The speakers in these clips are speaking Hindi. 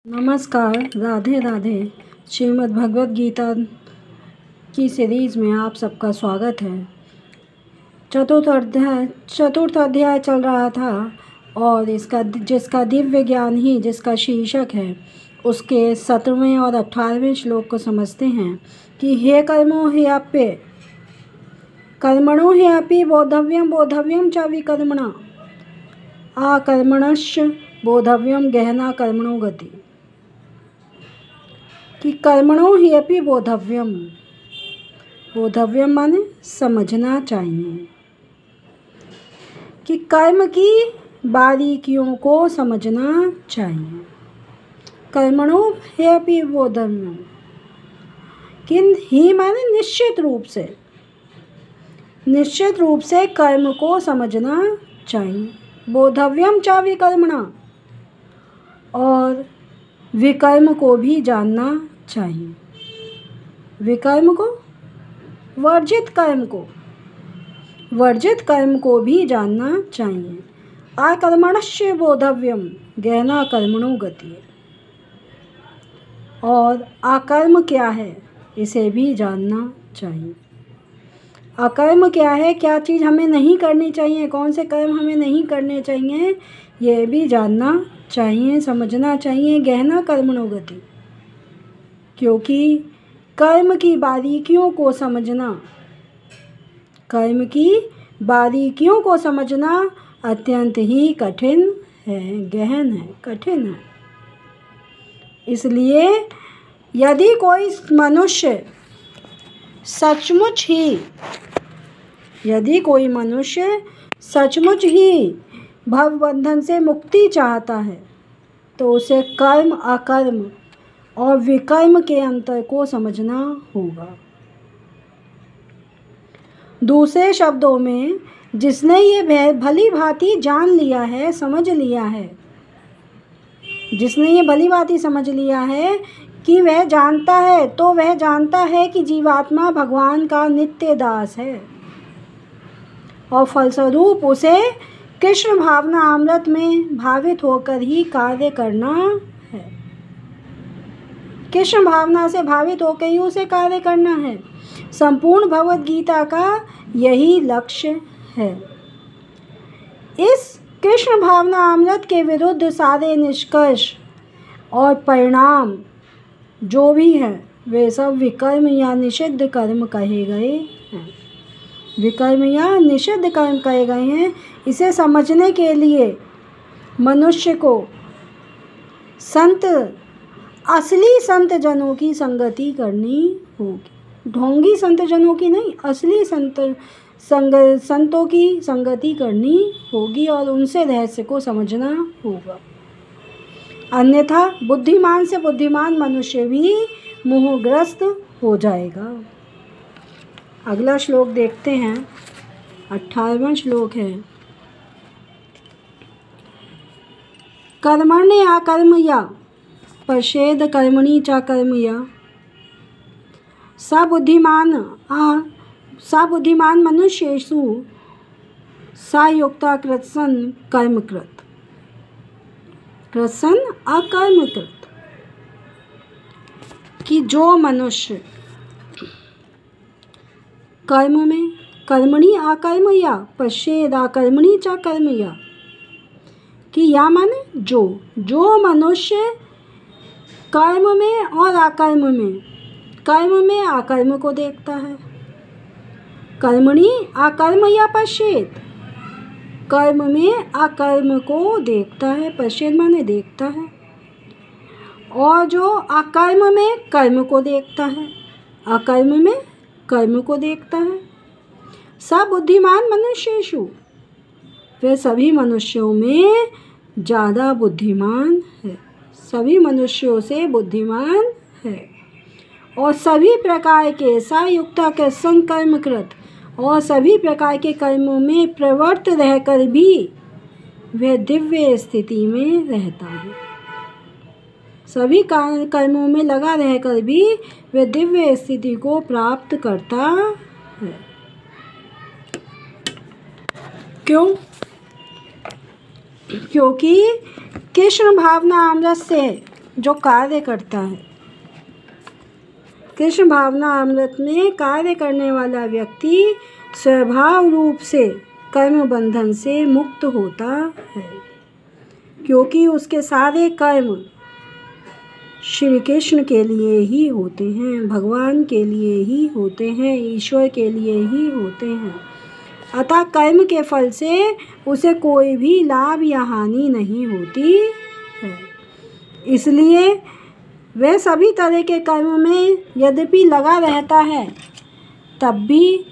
नमस्कार, राधे राधे। श्रीमद् भगवद गीता की सीरीज़ में आप सबका स्वागत है। चतुर्थ अध्याय चल रहा था और जिसका दिव्य ज्ञान ही जिसका शीर्षक है, उसके 17वें और 18वें श्लोक को समझते हैं कि हे कर्मणो ह्यपि बोधव्यम च विकर्मणा आकर्मणश्च बोधव्यम गहना कर्मणो गति। कि कर्मणो ह्यपि बोधव्यम माने समझना चाहिए, कि कर्म की बारीकियों को समझना चाहिए। कर्मणो ह्यपि बोधव्यम, किन ही माने निश्चित रूप से कर्म को समझना चाहिए। बोधव्यम च विकर्मणा, और विकर्म को भी जानना चाहिए। विकर्म को, वर्जित कर्म को भी जानना चाहिए। आकर्मणस्य बोधव्यम गहना कर्मणो गति, और अकर्म क्या है इसे भी जानना चाहिए। अकर्म क्या है, क्या चीज़ हमें नहीं करनी चाहिए, कौन से कर्म हमें नहीं करने चाहिए, ये भी जानना चाहिए, समझना चाहिए। गहना कर्मणो गति, क्योंकि कर्म की बारीकियों को समझना अत्यंत ही कठिन है, गहन है, कठिन है। इसलिए यदि कोई मनुष्य सचमुच ही भव बंधन से मुक्ति चाहता है, तो उसे कर्म, अकर्म और विकर्म के अंतर को समझना होगा। दूसरे शब्दों में, जिसने ये भली भांति जान लिया है, समझ लिया है, जिसने ये भली भांति समझ लिया है कि वह जानता है, तो वह जानता है कि जीवात्मा भगवान का नित्य दास है, और फलस्वरूप उसे कृष्ण भावना अमृत में भावित होकर ही कार्य करना है। कृष्ण भावना से भावित होकर ही उसे कार्य करना है। संपूर्ण भगवद गीता का यही लक्ष्य है। इस कृष्ण भावना अमृत के विरुद्ध सारे निष्कर्ष और परिणाम जो भी हैं, वे सब विकर्म या निषिद्ध कर्म कहे गए हैं। विकर्म या निषिद्ध कर्म कहे गए हैं। इसे समझने के लिए मनुष्य को असली संत जनों की संगति करनी होगी। ढोंगी संत जनों की नहीं, असली संतों की संगति करनी होगी, और उनसे रहस्य को समझना होगा। अन्यथा बुद्धिमान से बुद्धिमान मनुष्य भी मोहग्रस्त हो जाएगा। अगला श्लोक देखते हैं, 18वां श्लोक है। कर्मण्य अकर्मया पश्येद कर्मणि च कर्मया स बुद्धिमान मनुष्येषु स युक्ता कृत्सन अकर्मकृत। कि जो मनुष्य कर्म में कर्मणि अकर्मया पश्येद अकर्मणि च कर्मया, कि या माने जो मनुष्य कर्म में और अकर्म में, कर्म में अकर्म को देखता है, कर्मणि अकर्मया पश्येद, कर्म में अकर्म को देखता है, पश्येद माने देखता है, और जो अकर्म में कर्म को देखता है, अकर्म में कर्म को देखता है। सब बुद्धिमान मनुष्येषु, वे सभी मनुष्यों में ज़्यादा बुद्धिमान है, सभी मनुष्यों से बुद्धिमान है, और सभी प्रकार के सायुक्ता के संकर्मकृत, और सभी प्रकार के कर्मों में प्रवृत्त रहकर भी वह दिव्य स्थिति में रहता है। सभी कर्मों में लगा रहकर भी वह दिव्य स्थिति को प्राप्त करता है। क्यों? क्योंकि कृष्ण भावना अमृत से जो कार्य करता है। कृष्ण भावना अमृत में कार्य करने वाला व्यक्ति स्वभाव रूप से कर्म बंधन से मुक्त होता है, क्योंकि उसके सारे कर्म श्री कृष्ण के लिए ही होते हैं, भगवान के लिए ही होते हैं, ईश्वर के लिए ही होते हैं। अतः कर्म के फल से उसे कोई भी लाभ या हानि नहीं होती है। इसलिए वह सभी तरह के कर्म में यद्यपि लगा रहता है, तब भी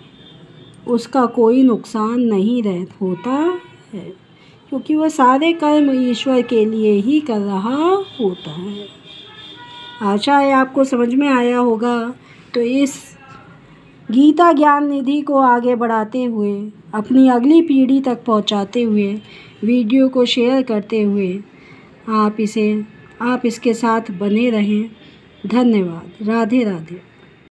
उसका कोई नुकसान नहीं होता है, क्योंकि वह सारे कर्म ईश्वर के लिए ही कर रहा होता है। आशा है आपको समझ में आया होगा। तो इस गीता ज्ञान निधि को आगे बढ़ाते हुए, अपनी अगली पीढ़ी तक पहुंचाते हुए, वीडियो को शेयर करते हुए आप इसके साथ बने रहें। धन्यवाद। राधे राधे।